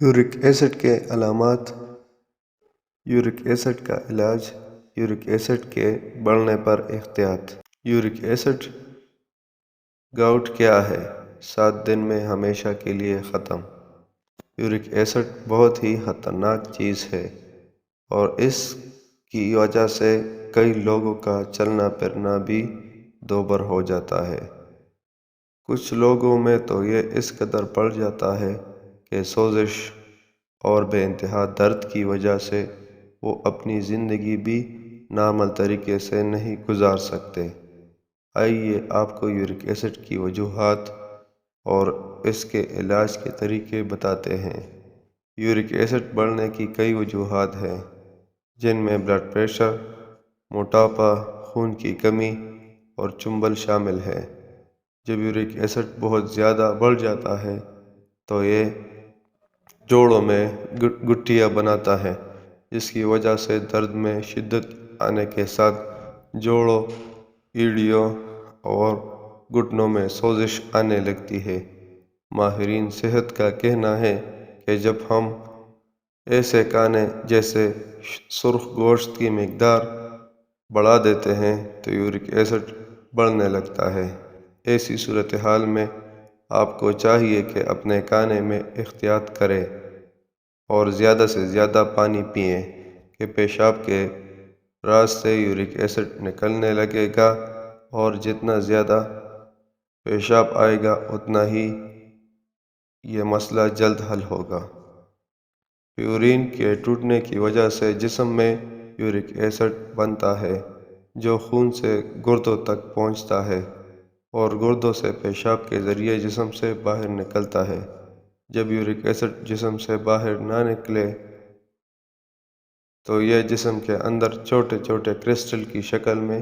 York acid کے علامات۔ York acid کا علاج۔ یورک ایسڈ کے بڑھنے پر احتیاط۔ یورک ایسڈ گاؤٹ کیا ہے؟ 7 دن میں ہمیشہ کے لیے ختم۔ یورک ایسڈ بہت ہی خطرناک چیز ہے اور اس کی وجہ سے کئی لوگوں کا چلنا پھرنا بھی دوبر ہو جاتا ہے۔ کچھ لوگوں میں تو یہ اس قدر بڑھ جاتا ہے کہ سوزش اور بے انتہا درد کی وجہ سے وہ اپنی زندگی بھی نارمل طریقے سے نہیں گزار سکتے۔ آئیے آپ کو یورک ایسڈ کی وجوہات اور اس کے علاج کے طریقے بتاتے ہیں۔ یورک ایسڈ بڑھنے کی کئی وجوہات ہیں جن میں بلڈ پریشر، موٹاپا، خون کی کمی اور چنبل شامل ہے۔ جب یورک ایسڈ بہت زیادہ بڑھ جاتا ہے تو یہ جوڑوں میں گٹھیاں بناتا ہے جس کی وجہ سے درد میں شدت آنے کے ساتھ جوڑوں، ایڑیوں اور گھٹنوں میں سوزش آنے لگتی ہے۔ ماہرین صحت کا کہنا ہے کہ جب ہم ایسے کھانے جیسے سرخ گوشت کی مقدار بڑھا دیتے ہیں تو یورک ایسڈ بڑھنے لگتا ہے۔ ایسی صورتحال میں آپ کو چاہیے کہ اپنے کھانے میں احتیاط کریں اور زیادہ سے زیادہ پانی پئیں کہ پیشاب کے راستے یورک ایسڈ نکلنے لگے گا اور جتنا زیادہ پیشاب آئے گا اتنا ہی یہ مسئلہ جلد حل ہوگا۔ یورین کے ٹوٹنے کی وجہ سے جسم میں یورک ایسڈ بنتا ہے جو خون سے گردوں تک پہنچتا ہے اور گردوں سے پیشاب کے ذریعے جسم سے باہر نکلتا ہے۔ جب یورک ایسڈ جسم سے باہر نہ نکلے تو یہ جسم کے اندر چھوٹے چھوٹے کرسٹل کی شکل میں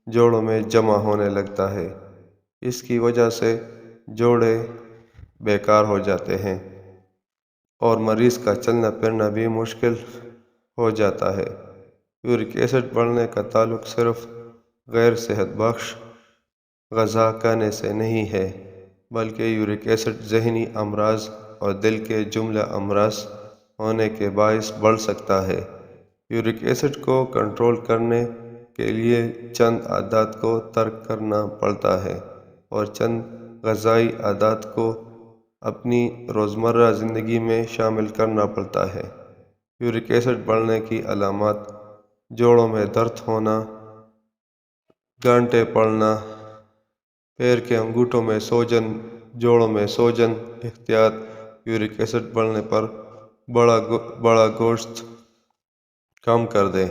جوڑوں میں جمع ہونے لگتا ہے۔ اس کی وجہ سے جوڑے بیکار ہو جاتے ہیں اور مریض کا چلنا پھرنا بھی مشکل ہو جاتا ہے۔ یورک ایسڈ بڑھنے کا تعلق صرف غیر صحت بخش غذا کھانے سے نہیں ہے بلکہ یورک ایسڈ ذہنی امراض اور دل کے جملہ امراض ہونے کے باعث بڑھ سکتا ہے۔ یورک ایسڈ کو کنٹرول کرنے کے لیے چند عادات کو ترک کرنا پڑتا ہے اور چند غذائی عادات کو اپنی روزمرہ زندگی میں شامل کرنا پڑتا ہے۔ یورک ایسڈ بڑھنے کی علامات: جوڑوں میں درد ہونا، گانٹیں پڑنا، پیر کے انگوٹھوں میں سوجن، جوڑوں میں سوجن۔ احتیاط: یورک ایسڈ بڑھنے پر بڑا گوشت کم کر دیں۔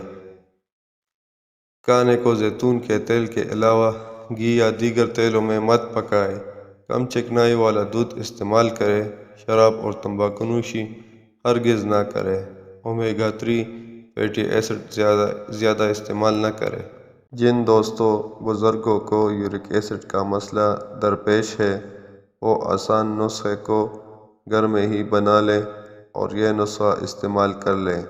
کھانے کو زیتون کے تیل کے علاوہ گھی یا دیگر تیلوں میں مت پکائیں۔ کم چکنائی والا دودھ استعمال کریں۔ شراب اور تمباکو نوشی ہرگز نہ کریں۔ اومیگا 3 فیٹی ایسڈ زیادہ استعمال نہ کریں۔ جن دوستوں بزرگوں کو یورک ایسڈ کا مسئلہ درپیش ہے وہ آسان نسخے کو گھر میں ہی بنا لیں اور یہ نسخہ استعمال کر لیں۔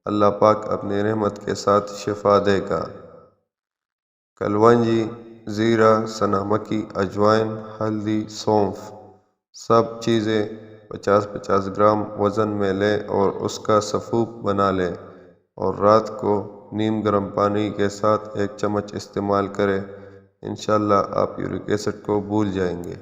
اللہ پاک اپنی رحمت کے ساتھ شفا دے گا۔ کلونجی، زیرہ، سنا مکی، اجوائن، ہلدی، سونف سب چیزیں 50-50 گرام وزن میں لیں اور اس کا سفوف بنا لیں اور رات کو نیم گرم پانی کے ساتھ 1 چمچ استعمال کریں۔ انشاءاللہ آپ یورک ایسڈ کو بھول جائیں گے۔